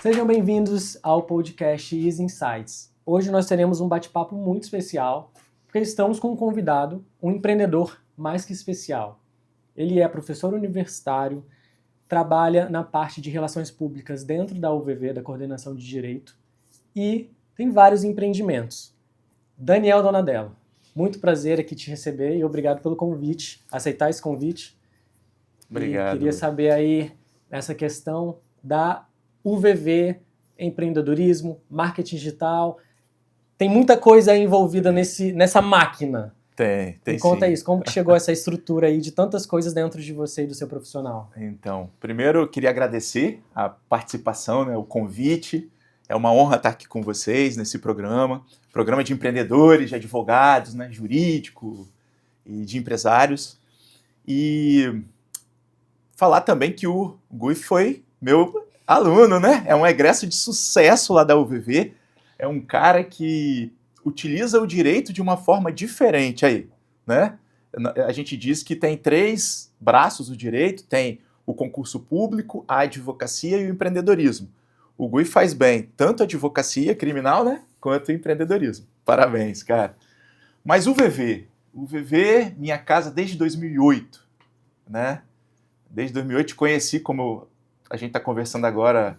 Sejam bem-vindos ao podcast Easy Insights. Hoje nós teremos um bate-papo muito especial, porque estamos com um convidado, um empreendedor mais que especial. Ele é professor universitário, trabalha na parte de relações públicas dentro da UVV, da Coordenação de Direito, e tem vários empreendimentos. Daniel Donadello, muito prazer aqui te receber e obrigado pelo convite, aceitar esse convite. Obrigado. E queria saber aí essa questão da UVV, empreendedorismo, marketing digital. Tem muita coisa aí envolvida nessa máquina. Tem Me conta sim. isso, como que chegou essa estrutura aí de tantas coisas dentro de você e do seu profissional? Então, primeiro eu queria agradecer a participação, o convite. É uma honra estar aqui com vocês nesse programa de empreendedores, de advogados, jurídico e de empresários. E falar também que o Gui foi meu aluno, É um egresso de sucesso lá da UVV. É um cara que utiliza o direito de uma forma diferente aí, A gente diz que tem 3 braços do direito, tem o concurso público, a advocacia e o empreendedorismo. O Gui faz bem tanto a advocacia criminal, quanto o empreendedorismo. Parabéns, cara. Mas o UVV, minha casa desde 2008, Desde 2008 te conheci, como a gente está conversando agora,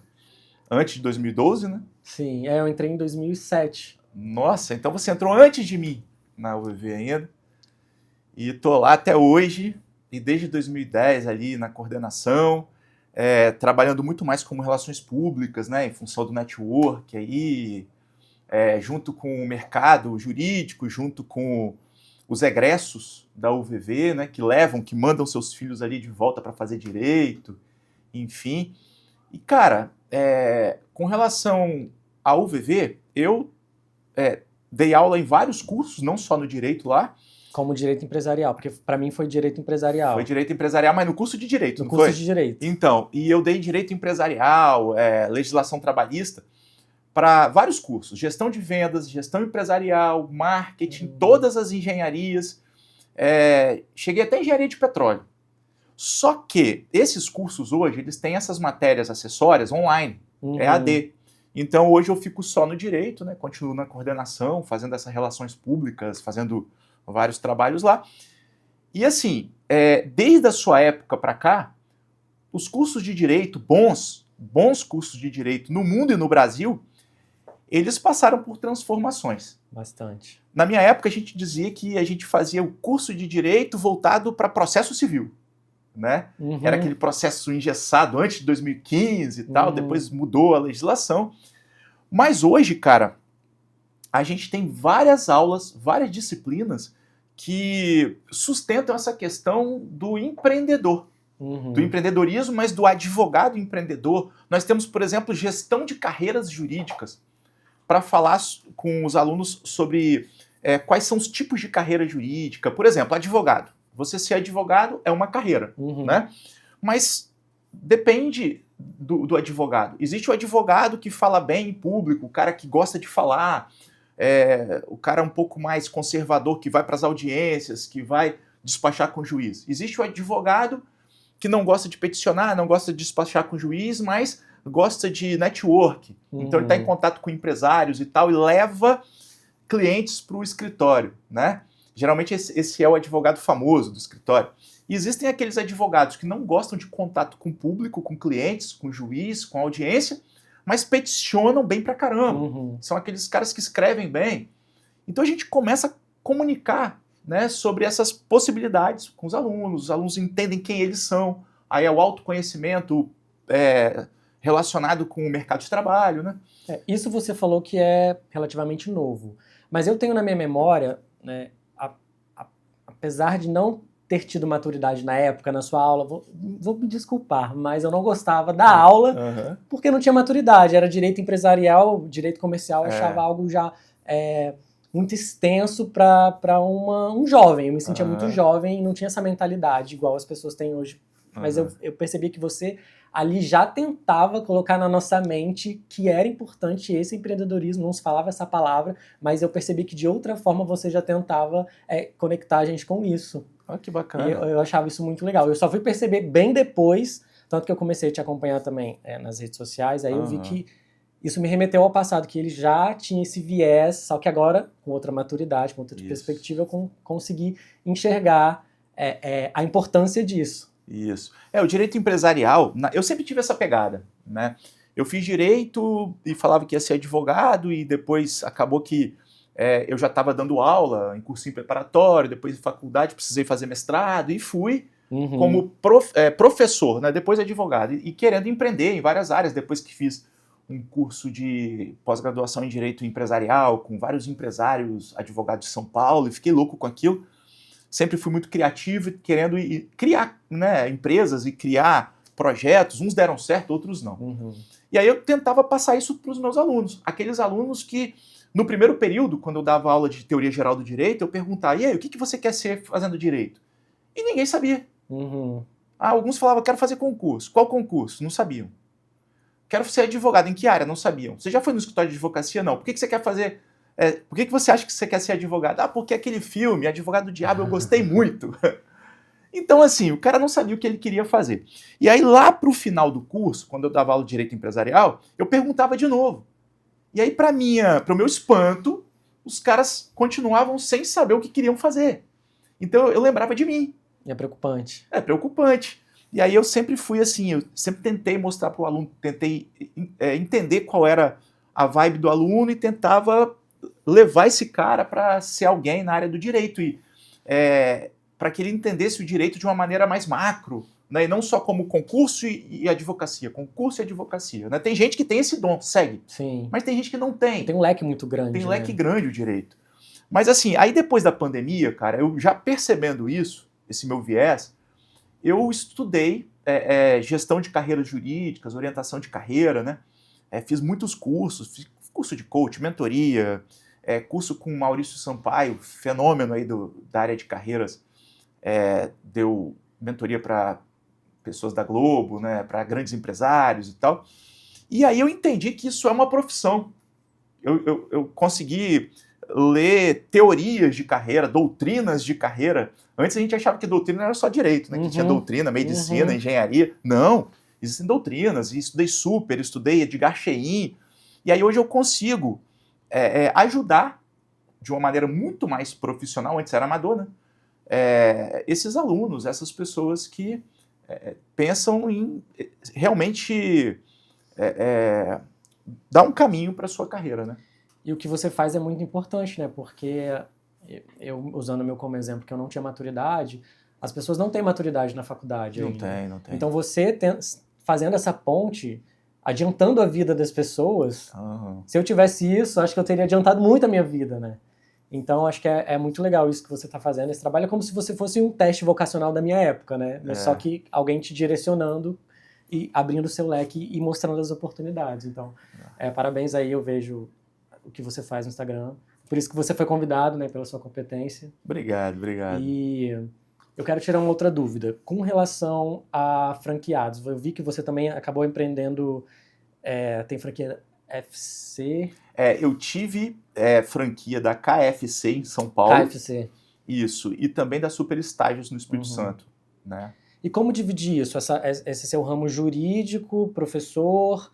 antes de 2012, Sim, eu entrei em 2007. Nossa, então você entrou antes de mim na UVV ainda. E tô lá até hoje, e desde 2010 ali na coordenação, trabalhando muito mais como relações públicas, em função do network aí, junto com o mercado jurídico, junto com os egressos da UVV, que mandam seus filhos ali de volta para fazer direito, enfim. E, cara, com relação à UVV, eu dei aula em vários cursos, não só no direito lá. Como direito empresarial, porque para mim foi direito empresarial. Foi direito empresarial, mas no curso de direito, não foi? No curso de direito. Então, e eu dei direito empresarial, legislação trabalhista, para vários cursos. Gestão de vendas, gestão empresarial, marketing, todas as engenharias. Cheguei até engenharia de petróleo. Só que esses cursos hoje, eles têm essas matérias acessórias online, EAD. Então hoje eu fico só no direito, continuo na coordenação, fazendo essas relações públicas, fazendo vários trabalhos lá. E assim, desde a sua época para cá, os cursos de direito, bons cursos de direito no mundo e no Brasil, eles passaram por transformações. Bastante. Na minha época a gente dizia que a gente fazia o curso de direito voltado para processo civil. Era aquele processo engessado antes de 2015 e tal, depois mudou a legislação. Mas hoje, cara, a gente tem várias aulas, várias disciplinas que sustentam essa questão do empreendedor, do empreendedorismo, mas do advogado empreendedor. Nós temos, por exemplo, gestão de carreiras jurídicas, para falar com os alunos sobre quais são os tipos de carreira jurídica. Por exemplo, advogado. Você ser advogado é uma carreira, Mas depende do advogado. Existe o advogado que fala bem em público, o cara que gosta de falar, o cara um pouco mais conservador que vai para as audiências, que vai despachar com o juiz. Existe o advogado que não gosta de peticionar, não gosta de despachar com o juiz, mas gosta de network. Então ele está em contato com empresários e tal, e leva clientes para o escritório, Geralmente esse é o advogado famoso do escritório. E existem aqueles advogados que não gostam de contato com o público, com clientes, com juiz, com audiência, mas peticionam bem pra caramba. São aqueles caras que escrevem bem. Então a gente começa a comunicar sobre essas possibilidades com os alunos entendem quem eles são. Aí é o autoconhecimento relacionado com o mercado de trabalho. Isso você falou que é relativamente novo. Mas eu tenho na minha memória, apesar de não ter tido maturidade na época, na sua aula, vou me desculpar, mas eu não gostava da aula porque não tinha maturidade. Era direito empresarial, direito comercial, eu achava algo já muito extenso para um jovem. Eu me sentia muito jovem e não tinha essa mentalidade igual as pessoas têm hoje. Mas eu percebi que você ali já tentava colocar na nossa mente que era importante esse empreendedorismo, não se falava essa palavra, mas eu percebi que de outra forma você já tentava conectar a gente com isso. Que bacana. E eu achava isso muito legal. Eu só fui perceber bem depois, Tanto que eu comecei a te acompanhar também nas redes sociais, aí eu vi que isso me remeteu ao passado, que ele já tinha esse viés, só que agora, com outra maturidade, com outra perspectiva, eu consegui enxergar a importância disso. Isso. O direito empresarial, eu sempre tive essa pegada, né? Eu fiz direito e falava que ia ser advogado e depois acabou que eu já estava dando aula em cursinho preparatório, depois de faculdade precisei fazer mestrado e fui como professor, né? Depois advogado e querendo empreender em várias áreas, depois que fiz um curso de pós-graduação em Direito Empresarial com vários empresários, advogados de São Paulo, e fiquei louco com aquilo. Sempre fui muito criativo e querendo criar, né, empresas e criar projetos. Uns deram certo, outros não. E aí eu tentava passar isso para os meus alunos. Aqueles alunos que, no primeiro período, quando eu dava aula de teoria geral do direito, eu perguntava, e aí, o que você quer ser fazendo direito? E ninguém sabia. Alguns falavam, quero fazer concurso. Qual concurso? Não sabiam. Quero ser advogado. Em que área? Não sabiam. Você já foi no escritório de advocacia? Não. Por que você quer fazer... por que você acha que você quer ser advogado? Porque aquele filme, Advogado do Diabo, eu gostei muito. Então, assim, o cara não sabia o que ele queria fazer. E aí, lá pro final do curso, quando eu dava aula de Direito Empresarial, eu perguntava de novo. E aí, para o meu espanto, os caras continuavam sem saber o que queriam fazer. Então, eu lembrava de mim. É preocupante. É preocupante. E aí eu sempre fui assim, eu sempre tentei mostrar para o aluno, tentei entender qual era a vibe do aluno e tentava levar esse cara para ser alguém na área do direito e para que ele entendesse o direito de uma maneira mais macro, né, e não só como concurso e advocacia, concurso e advocacia. Né? Tem gente que tem esse dom, segue, Sim. Mas tem gente que não tem. Tem um leque muito grande. Tem um leque grande o direito. Mas assim, aí depois da pandemia, cara, eu já percebendo isso, esse meu viés, eu estudei gestão de carreiras jurídicas, orientação de carreira, né? Fiz muitos cursos, fiz curso de coach, mentoria, curso com Maurício Sampaio, fenômeno aí da área de carreiras, deu mentoria para pessoas da Globo, né, para grandes empresários e tal. E aí eu entendi que isso é uma profissão. Eu consegui ler teorias de carreira, doutrinas de carreira. Antes a gente achava que doutrina era só direito, né? Que tinha doutrina, medicina, engenharia. Não, existem doutrinas. Estudei estudei Edgar Schein. E aí hoje eu consigo ajudar de uma maneira muito mais profissional, antes era amador, né? Esses alunos, essas pessoas que pensam em realmente dar um caminho para a sua carreira, né? E o que você faz é muito importante, né? Porque eu, usando o meu como exemplo, que eu não tinha maturidade, as pessoas não têm maturidade na faculdade ainda. Não tem. Então você fazendo essa ponte, adiantando a vida das pessoas, se eu tivesse isso, acho que eu teria adiantado muito a minha vida, né? Então acho que é muito legal isso que você está fazendo. Esse trabalho é como se você fosse um teste vocacional da minha época, né? Só que alguém te direcionando e abrindo o seu leque e mostrando as oportunidades. Então, parabéns aí, eu vejo o que você faz no Instagram. Por isso que você foi convidado, né, pela sua competência. Obrigado. E eu quero tirar uma outra dúvida. Com relação a franqueados, eu vi que você também acabou empreendendo, tem franquia FC? Eu tive franquia da KFC em São Paulo. KFC. Isso, e também da Super Estágios no Espírito Santo, né? E como dividir isso? Esse seu ramo jurídico, professor,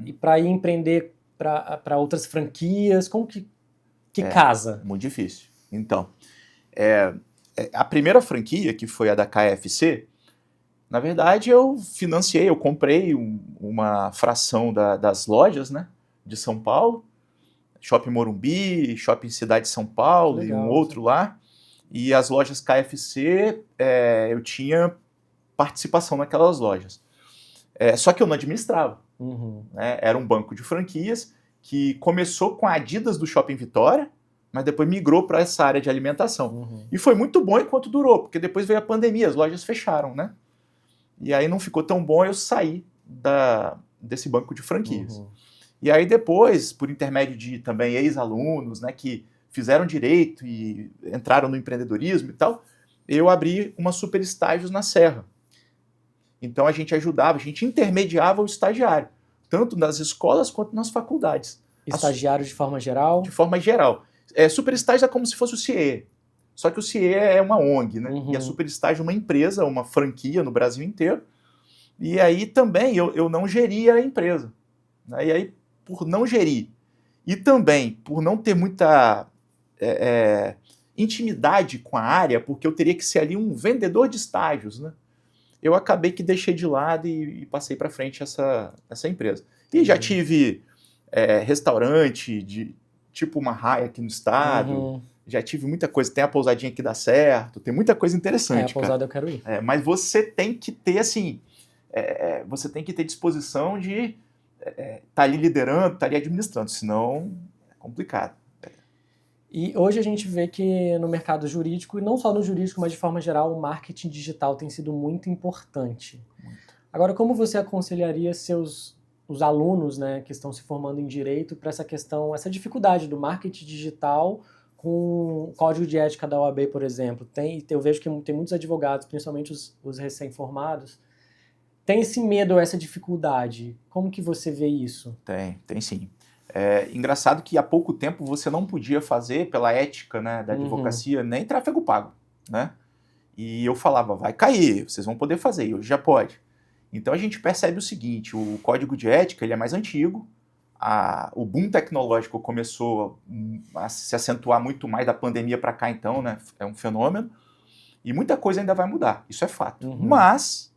e para ir empreender para outras franquias, como que casa? Muito difícil. Então, a primeira franquia, que foi a da KFC, na verdade eu financiei, eu comprei uma fração das lojas, né, de São Paulo, Shopping Morumbi, Shopping Cidade de São Paulo. Legal, e um outro lá, e as lojas KFC, eu tinha participação naquelas lojas. Só que eu não administrava. Né? Era um banco de franquias que começou com a Adidas do Shopping Vitória, mas depois migrou para essa área de alimentação. E foi muito bom enquanto durou, porque depois veio a pandemia, as lojas fecharam, né? E aí não ficou tão bom, eu saí desse banco de franquias. E aí depois, por intermédio de também ex-alunos, né, que fizeram direito e entraram no empreendedorismo e tal, eu abri uma Super Estágios na Serra. Então a gente ajudava, a gente intermediava o estagiário, tanto nas escolas quanto nas faculdades. Estagiário de forma geral? De forma geral. Super Estágio é como se fosse o CIE. Só que o CIE é uma ONG, né? E a Super Estágio é uma empresa, uma franquia no Brasil inteiro, E aí também eu não geria a empresa. Né? E aí, por não gerir, e também por não ter muita intimidade com a área, porque eu teria que ser ali um vendedor de estágios, né? Eu acabei que deixei de lado e passei para frente essa empresa. E já tive restaurante de tipo uma raia aqui no estado, já tive muita coisa, tem a pousadinha que dá certo, tem muita coisa interessante. A pousada eu quero ir. Mas você tem que ter, assim, você tem que ter disposição de estar ali liderando, estar ali administrando, senão é complicado. E hoje a gente vê que no mercado jurídico, e não só no jurídico, mas de forma geral, o marketing digital tem sido muito importante. Agora, como você aconselharia os alunos, né, que estão se formando em direito para essa questão, essa dificuldade do marketing digital com o código de ética da OAB, por exemplo? Eu vejo que tem muitos advogados, principalmente os recém-formados, tem esse medo, essa dificuldade. Como que você vê isso? Tem sim. Engraçado que há pouco tempo você não podia fazer, pela ética, né, da advocacia, nem tráfego pago, né? E eu falava, vai cair, vocês vão poder fazer, e hoje já pode. Então a gente percebe o seguinte, o código de ética ele é mais antigo, o boom tecnológico começou a se acentuar muito mais da pandemia para cá então, né? É um fenômeno, e muita coisa ainda vai mudar, isso é fato. Mas,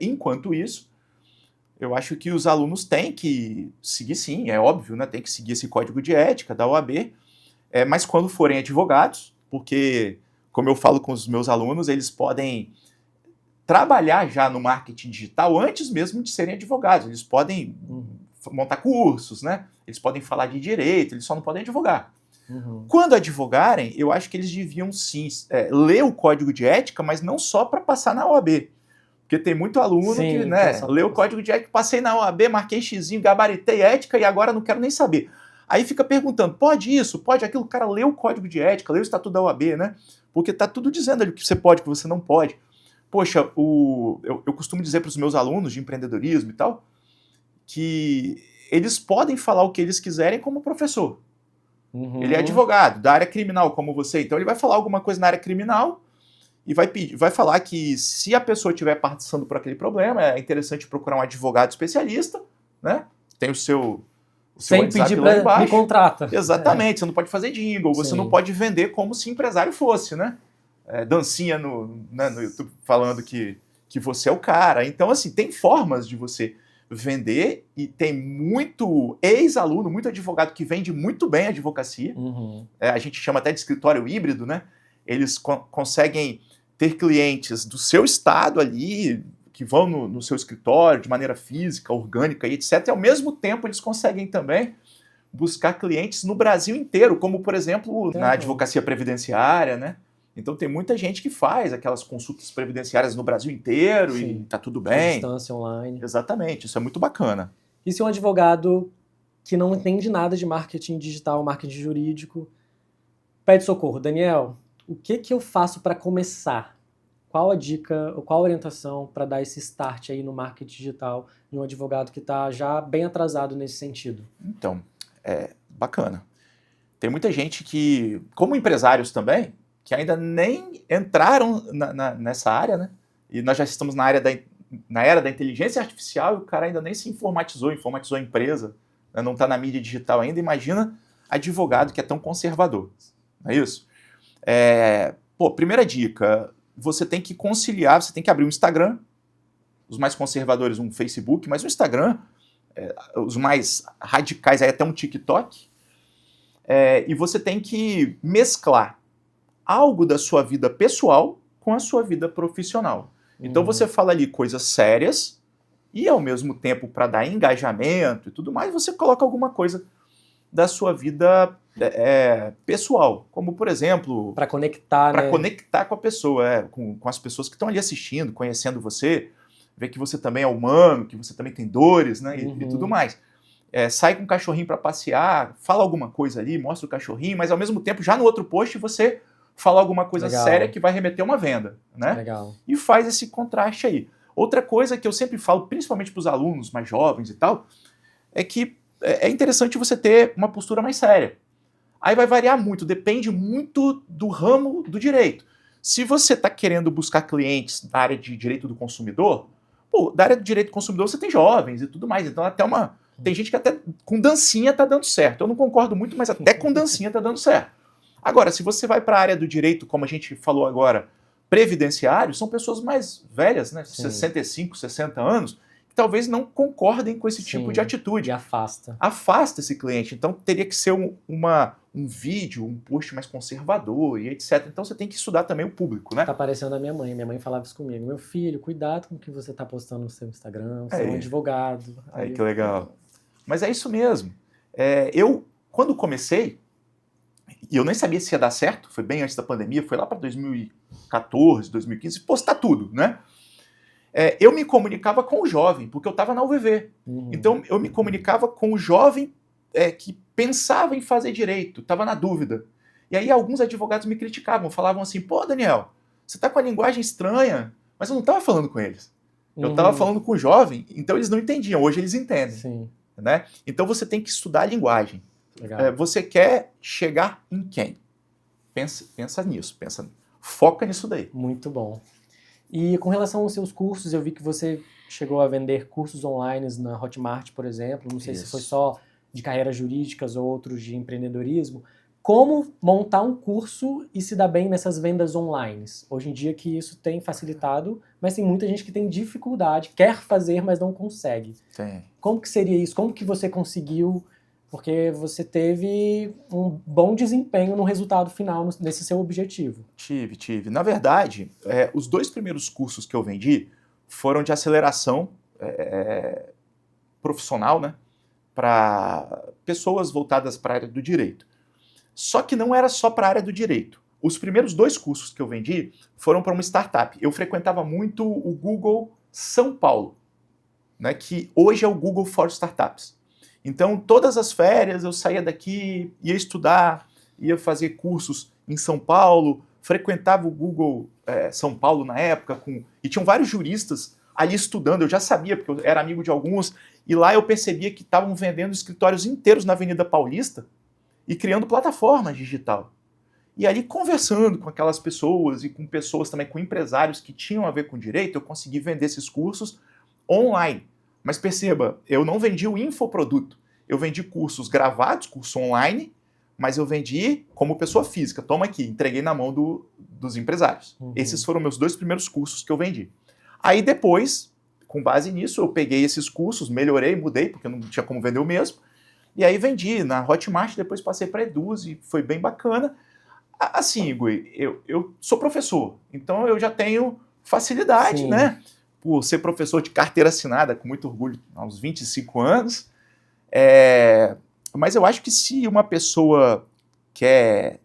enquanto isso, eu acho que os alunos têm que seguir sim, é óbvio, né? Tem que seguir esse código de ética da OAB, mas quando forem advogados, porque, como eu falo com os meus alunos, eles podem trabalhar já no marketing digital antes mesmo de serem advogados. Eles podem montar cursos, né? Eles podem falar de direito, eles só não podem advogar. Quando advogarem, eu acho que eles deviam sim ler o código de ética, mas não só para passar na OAB. Porque tem muito aluno que, né, lê o código de ética, passei na OAB, marquei xizinho, gabaritei ética e agora não quero nem saber. Aí fica perguntando, pode isso, pode aquilo? O cara lê o código de ética, lê o estatuto da OAB, né? Porque tá tudo dizendo ali o que você pode, o que você não pode. Poxa, eu costumo dizer para os meus alunos de empreendedorismo e tal, que eles podem falar o que eles quiserem como professor. Ele é advogado da área criminal, como você, então ele vai falar alguma coisa na área criminal e vai falar que se a pessoa estiver passando por aquele problema, é interessante procurar um advogado especialista, né? Tem o seu sem pedir para me contrata. Exatamente, você não pode fazer jingle, você não pode vender como se empresário fosse, né? Dancinha no YouTube falando que você é o cara. Então, assim, tem formas de você vender e tem muito ex-aluno, muito advogado que vende muito bem a advocacia. A gente chama até de escritório híbrido, né? Eles conseguem ter clientes do seu estado ali, que vão no seu escritório de maneira física, orgânica e etc. E ao mesmo tempo eles conseguem também buscar clientes no Brasil inteiro, como por exemplo na advocacia previdenciária, né? Então tem muita gente que faz aquelas consultas previdenciárias no Brasil inteiro e tá tudo bem. Distância online. Exatamente, isso é muito bacana. E se um advogado que não entende nada de marketing digital, marketing jurídico, pede socorro, Daniel, o que eu faço para começar? Qual a dica, ou qual a orientação para dar esse start aí no marketing digital de um advogado que está já bem atrasado nesse sentido? Então, bacana. Tem muita gente que, como empresários também, que ainda nem entraram nessa área, né? E nós já estamos na era da inteligência artificial e o cara ainda nem se informatizou a empresa, né? Não está na mídia digital ainda. Imagina advogado que é tão conservador, não é isso? Primeira dica, você tem que conciliar, você tem que abrir um Instagram, os mais conservadores um Facebook, mas o Instagram, os mais radicais aí até um TikTok, e você tem que mesclar algo da sua vida pessoal com a sua vida profissional. Então você fala ali coisas sérias e ao mesmo tempo para dar engajamento e tudo mais, você coloca alguma coisa da sua vida pessoal, como por exemplo... Para conectar, né? Para conectar com a pessoa, com as pessoas que estão ali assistindo, conhecendo você, ver que você também é humano, que você também tem dores, né? E tudo mais. Sai com o cachorrinho para passear, fala alguma coisa ali, mostra o cachorrinho, mas ao mesmo tempo já no outro post você fala alguma coisa séria que vai remeter a uma venda, né? Legal. E faz esse contraste aí. Outra coisa que eu sempre falo, principalmente para os alunos mais jovens e tal, é que é interessante você ter uma postura mais séria. Aí vai variar muito, depende muito do ramo do direito. Se você está querendo buscar clientes na área de direito do consumidor, Pô, da área do direito do consumidor você tem jovens e tudo mais, então até tem gente que até com dancinha tá dando certo. Eu não concordo muito, mas até com dancinha tá dando certo. Agora, se você vai para a área do direito, como a gente falou agora, previdenciário, são pessoas mais velhas, né? Sim. 65, 60 anos, que talvez não concordem com esse tipo de atitude. E afasta. Afasta esse cliente. Então teria que ser um vídeo, um post mais conservador e etc. Então você tem que estudar também o público, né? Tá parecendo a minha mãe. Minha mãe falava isso comigo. Meu filho, cuidado com o que você tá postando no seu Instagram, você é um advogado. Aí que legal. Mas é isso mesmo. Eu, quando comecei, e eu nem sabia se ia dar certo, foi bem antes da pandemia, foi lá para 2014, 2015, postar tudo, né? Eu me comunicava com o jovem, porque eu estava na UVV. Então, eu me comunicava com o jovem que pensava em fazer direito, estava na dúvida. E aí, alguns advogados me criticavam, falavam assim, pô, Daniel, você está com a linguagem estranha, mas eu não estava falando com eles. Eu estava falando com o jovem, então eles não entendiam, hoje eles entendem. Sim. Né? Então, você tem que estudar a linguagem. Você quer chegar em quem? Pensa nisso, foca nisso daí. Muito bom. E com relação aos seus cursos, eu vi que você chegou a vender cursos online na Hotmart, por exemplo. Não sei se foi só de carreiras jurídicas ou outros de empreendedorismo. Como montar um curso e se dar bem nessas vendas online? Hoje em dia que isso tem facilitado, mas tem muita gente que tem dificuldade, quer fazer, mas não consegue. Tem. Como que seria isso? Como que você conseguiu? Porque você teve um bom desempenho no resultado final, nesse seu objetivo. Tive. Na verdade, os 2 primeiros cursos que eu vendi foram de aceleração profissional, né, para pessoas voltadas para a área do direito. Só que não era só para a área do direito. Os primeiros 2 cursos que eu vendi foram para uma startup. Eu frequentava muito o Google São Paulo, né, que hoje é o Google for Startups. Então, todas as férias eu saía daqui, ia estudar, ia fazer cursos em São Paulo, frequentava o Google São Paulo na época, e tinham vários juristas ali estudando, eu já sabia, porque eu era amigo de alguns, e lá eu percebia que estavam vendendo escritórios inteiros na Avenida Paulista e criando plataformas digital. E ali, conversando com aquelas pessoas e com pessoas também, com empresários que tinham a ver com direito, eu consegui vender esses cursos online. Mas perceba, eu não vendi o infoproduto. Eu vendi cursos gravados, curso online, mas eu vendi como pessoa física. Toma aqui, entreguei na mão dos empresários. Esses foram meus 2 primeiros cursos que eu vendi. Aí depois, com base nisso, eu peguei esses cursos, melhorei, mudei, porque eu não tinha como vender o mesmo. E aí vendi na Hotmart, depois passei para Eduz e foi bem bacana. Assim, Gui, eu sou professor, então eu já tenho facilidade, né? Por ser professor de carteira assinada, com muito orgulho, há uns 25 anos. Mas eu acho que se uma pessoa quer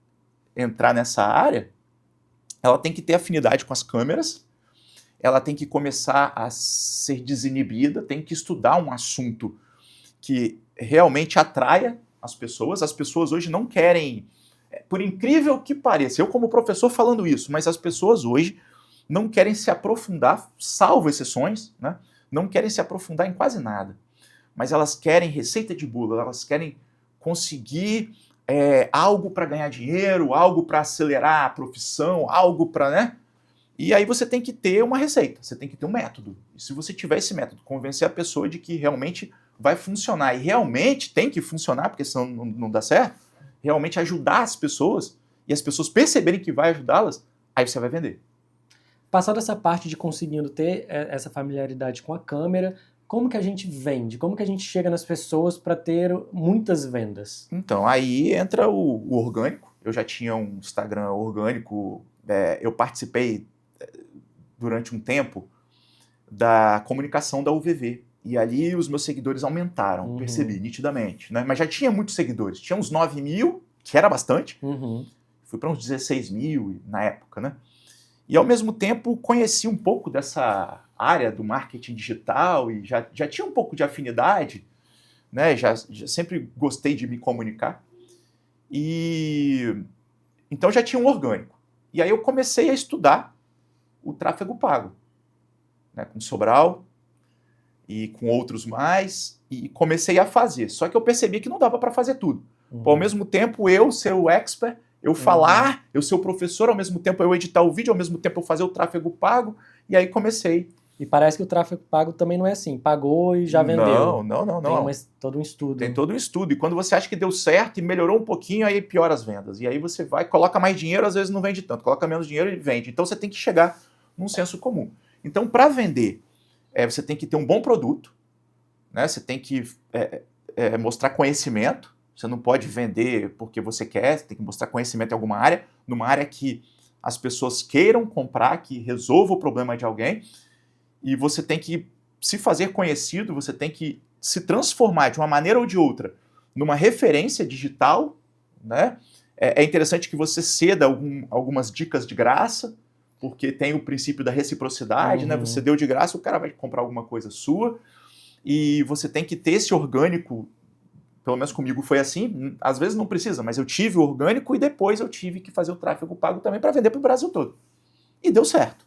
entrar nessa área, ela tem que ter afinidade com as câmeras, ela tem que começar a ser desinibida, tem que estudar um assunto que realmente atraia as pessoas. As pessoas hoje não querem, por incrível que pareça, eu como professor falando isso, mas as pessoas hoje não querem se aprofundar, salvo exceções, né? Não querem se aprofundar em quase nada. Mas elas querem receita de bolo, elas querem conseguir algo para ganhar dinheiro, algo para acelerar a profissão, algo para, né? E aí você tem que ter uma receita, você tem que ter um método. E se você tiver esse método, convencer a pessoa de que realmente vai funcionar, e realmente tem que funcionar, porque senão não dá certo, realmente ajudar as pessoas, e as pessoas perceberem que vai ajudá-las, aí você vai vender. Passado essa parte de conseguindo ter essa familiaridade com a câmera, como que a gente vende? Como que a gente chega nas pessoas para ter muitas vendas? Então, aí entra o orgânico. Eu já tinha um Instagram orgânico, eu participei durante um tempo da comunicação da UVV. E ali os meus seguidores aumentaram, percebi nitidamente. Né? Mas já tinha muitos seguidores. Tinha uns 9 mil, que era bastante. Fui para uns 16 mil na época, né? E, ao mesmo tempo, conheci um pouco dessa área do marketing digital e já tinha um pouco de afinidade, né? Já sempre gostei de me comunicar. E então, já tinha um orgânico. E aí eu comecei a estudar o tráfego pago, né? Com Sobral e com outros mais, e comecei a fazer. Só que eu percebi que não dava para fazer tudo. Ao mesmo tempo, eu ser o expert, eu falar, eu ser o professor, ao mesmo tempo eu editar o vídeo, ao mesmo tempo eu fazer o tráfego pago, e aí comecei E parece que o tráfego pago também não é assim. Pagou e já vendeu. Não. Tem todo um estudo. Tem todo um estudo. E quando você acha que deu certo e melhorou um pouquinho, aí piora as vendas. E aí você vai, coloca mais dinheiro, às vezes não vende tanto. Coloca menos dinheiro e vende. Então você tem que chegar num senso comum. Então, para vender, você tem que ter um bom produto, né? Você tem que mostrar conhecimento. Você não pode vender porque você quer, você tem que mostrar conhecimento em alguma área, numa área que as pessoas queiram comprar, que resolva o problema de alguém. E você tem que se fazer conhecido, você tem que se transformar de uma maneira ou de outra numa referência digital, né? É interessante que você ceda algumas dicas de graça, porque tem o princípio da reciprocidade, né? Você deu de graça, o cara vai comprar alguma coisa sua, e você tem que ter esse orgânico, pelo menos comigo foi assim, às vezes não precisa, mas eu tive o orgânico e depois eu tive que fazer o tráfego pago também para vender para o Brasil todo. E deu certo.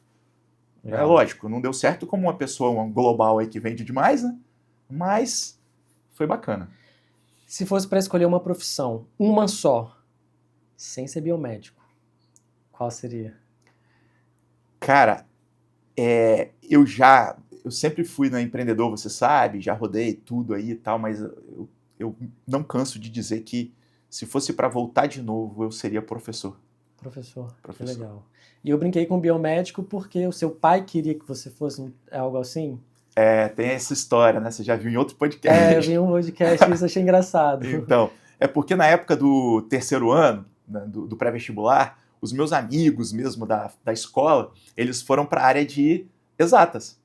É lógico, não deu certo como uma pessoa global aí que vende demais, né? Mas foi bacana. Se fosse para escolher uma profissão, uma só, sem ser biomédico, qual seria? Cara, eu sempre fui empreendedor, você sabe, já rodei tudo aí e tal, mas eu não canso de dizer que se fosse para voltar de novo, eu seria professor. Professor, que legal. E eu brinquei com biomédico porque o seu pai queria que você fosse algo assim? Tem essa história, né? Você já viu em outro podcast. Eu vi um podcast e isso achei engraçado. Então, é porque na época do terceiro ano, né, do pré-vestibular, os meus amigos mesmo da escola, eles foram para a área de exatas.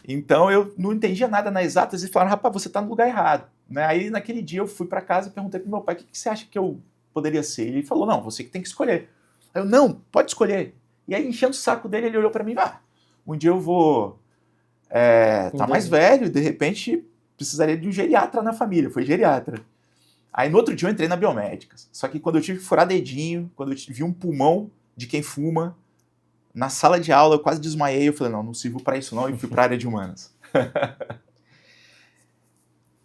Então, eu não entendia nada nas exatas e falaram, rapaz, você está no lugar errado. Né? Aí, naquele dia, eu fui para casa e perguntei para meu pai, o que você acha que eu poderia ser? Ele falou, não, você que tem que escolher. Aí eu, não, pode escolher. E aí, enchendo o saco dele, ele olhou para mim, um dia eu vou tá mais velho e, de repente, precisaria de um geriatra na família. Foi geriatra. Aí, no outro dia, eu entrei na biomédicas. Só que quando eu tive que furar dedinho, quando eu vi um pulmão de quem fuma, na sala de aula, eu quase desmaiei. Eu falei, não sirvo para isso não, e fui para a área de humanas.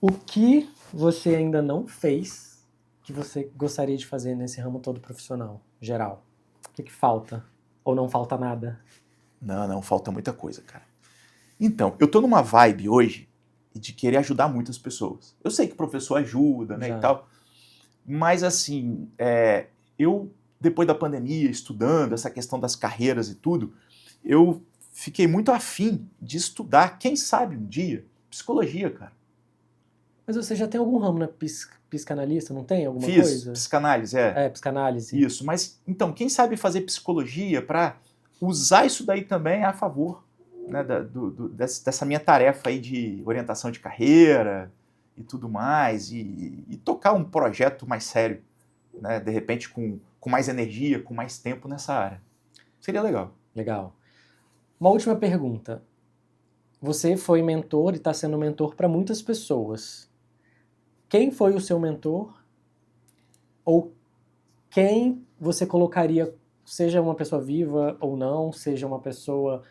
O que você ainda não fez que você gostaria de fazer nesse ramo todo profissional, geral? O que falta? Ou não falta nada? Não, falta muita coisa, cara. Então, eu tô numa vibe hoje de querer ajudar muitas pessoas. Eu sei que o professor ajuda, né, e tal, mas assim, eu, depois da pandemia, estudando essa questão das carreiras e tudo, eu fiquei muito afim de estudar, quem sabe um dia, psicologia, cara. Mas você já tem algum ramo, né? Psicanalista, não tem alguma coisa? Fiz, psicanálise, psicanálise. Isso, mas então, quem sabe fazer psicologia para usar isso daí também a favor, né, dessa minha tarefa aí de orientação de carreira e tudo mais, e tocar um projeto mais sério, né, de repente com mais energia, com mais tempo nessa área. Seria legal. Legal. Uma última pergunta. Você foi mentor e está sendo mentor para muitas pessoas. Quem foi o seu mentor? Ou quem você colocaria, seja uma pessoa viva ou não, seja uma pessoa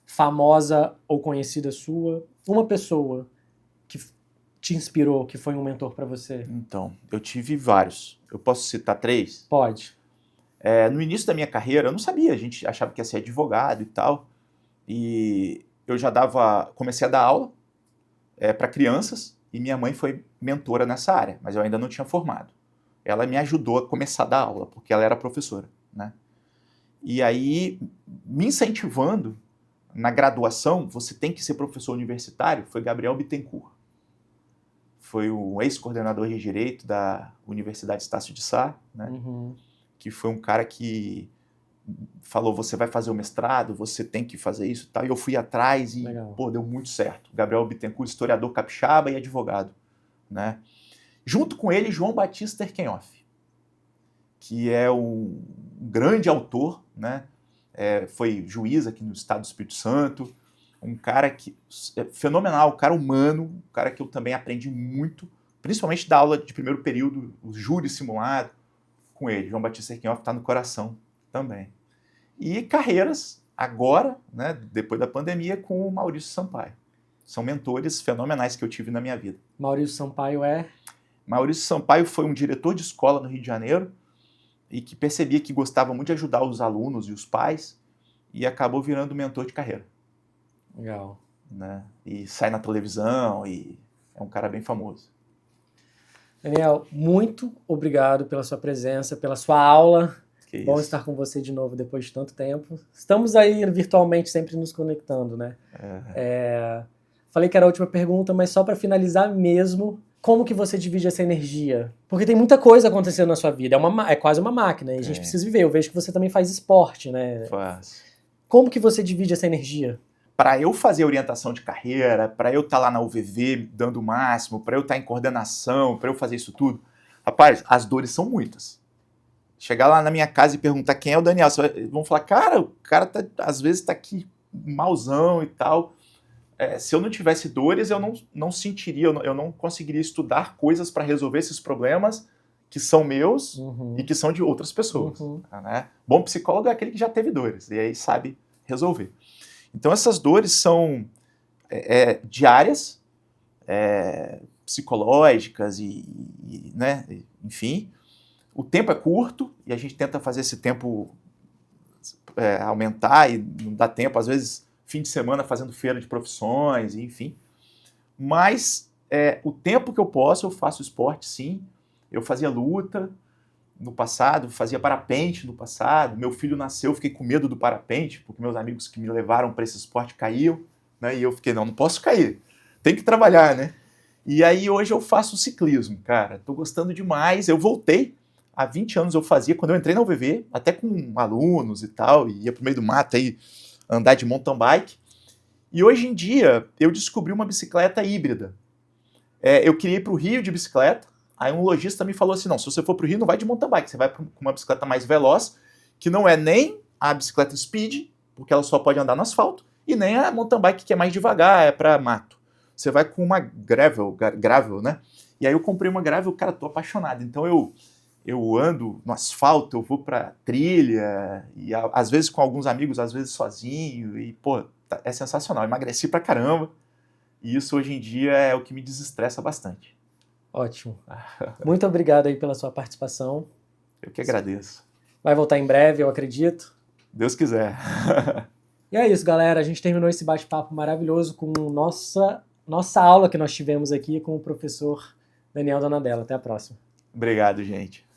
famosa ou conhecida sua, uma pessoa que te inspirou, que foi um mentor para você? Então, eu tive vários. Eu posso citar 3? Pode. No início da minha carreira, eu não sabia, a gente achava que ia ser advogado e tal, e eu já comecei a dar aula para crianças, e minha mãe foi mentora nessa área, mas eu ainda não tinha formado. Ela me ajudou a começar a dar aula, porque ela era professora, né? E aí, me incentivando, na graduação, você tem que ser professor universitário, foi Gabriel Bittencourt. Foi o ex-coordenador de Direito da Universidade Estácio de Sá, né? Que foi um cara que falou, você vai fazer o mestrado, você tem que fazer isso e tal. E eu fui atrás e, deu muito certo. Gabriel Bittencourt, historiador capixaba e advogado, né? Junto com ele, João Batista Erkenhoff, que é um grande autor, né? Foi juiz aqui no estado do Espírito Santo, um cara que é fenomenal, um cara humano, um cara que eu também aprendi muito, principalmente da aula de primeiro período, o júri simulado, com ele. João Batista Erkenhoff está no coração também. E carreiras agora, né, depois da pandemia, com o Maurício Sampaio. São mentores fenomenais que eu tive na minha vida. Maurício Sampaio Maurício Sampaio foi um diretor de escola no Rio de Janeiro e que percebia que gostava muito de ajudar os alunos e os pais e acabou virando mentor de carreira. Legal. Né? E sai na televisão e é um cara bem famoso. Daniel, muito obrigado pela sua presença, pela sua aula. Que Bom isso. estar com você de novo depois de tanto tempo. Estamos aí virtualmente sempre nos conectando, né? Falei que era a última pergunta, mas só para finalizar mesmo, como que você divide essa energia? Porque tem muita coisa acontecendo na sua vida, é quase uma máquina, e a gente precisa viver. Eu vejo que você também faz esporte, né? Faz. Como que você divide essa energia? Para eu fazer orientação de carreira, para eu estar lá na UVV dando o máximo, para eu estar em coordenação, para eu fazer isso tudo, rapaz, as dores são muitas. Chegar lá na minha casa e perguntar quem é o Daniel, vão falar, cara, o cara às vezes está aqui malzão e tal. Se eu não tivesse dores, eu não sentiria, eu não conseguiria estudar coisas para resolver esses problemas que são meus e que são de outras pessoas. Né? Bom psicólogo é aquele que já teve dores e aí sabe resolver. Então essas dores são diárias, psicológicas né, enfim. O tempo é curto e a gente tenta fazer esse tempo aumentar e não dá tempo, às vezes fim de semana fazendo feira de profissões, enfim. Mas o tempo que eu posso, eu faço esporte, sim. Eu fazia luta no passado, fazia parapente no passado. Meu filho nasceu, eu fiquei com medo do parapente, porque meus amigos que me levaram para esse esporte caíam, né? E eu fiquei, não posso cair, tem que trabalhar, né? E aí hoje eu faço ciclismo, cara. Tô gostando demais. Eu voltei, há 20 anos eu fazia, quando eu entrei na UVV, até com alunos e tal, e ia pro meio do mato aí, andar de mountain bike. E hoje em dia eu descobri uma bicicleta híbrida. Eu queria ir para o Rio de bicicleta, aí um lojista me falou assim, não, se você for para o Rio não vai de mountain bike, você vai com uma bicicleta mais veloz, que não é nem a bicicleta speed, porque ela só pode andar no asfalto, e nem a mountain bike que é mais devagar, é para mato. Você vai com uma gravel, né? E aí eu comprei uma gravel, cara, tô apaixonado. Então eu ando no asfalto, eu vou pra trilha, e às vezes com alguns amigos, às vezes sozinho, e, pô, é sensacional. Emagreci pra caramba, e isso hoje em dia é o que me desestressa bastante. Ótimo. Muito obrigado aí pela sua participação. Eu que agradeço. Vai voltar em breve, eu acredito. Deus quiser. E é isso, galera. A gente terminou esse bate-papo maravilhoso com nossa aula que nós tivemos aqui com o professor Daniel Donadella. Até a próxima. Obrigado, gente.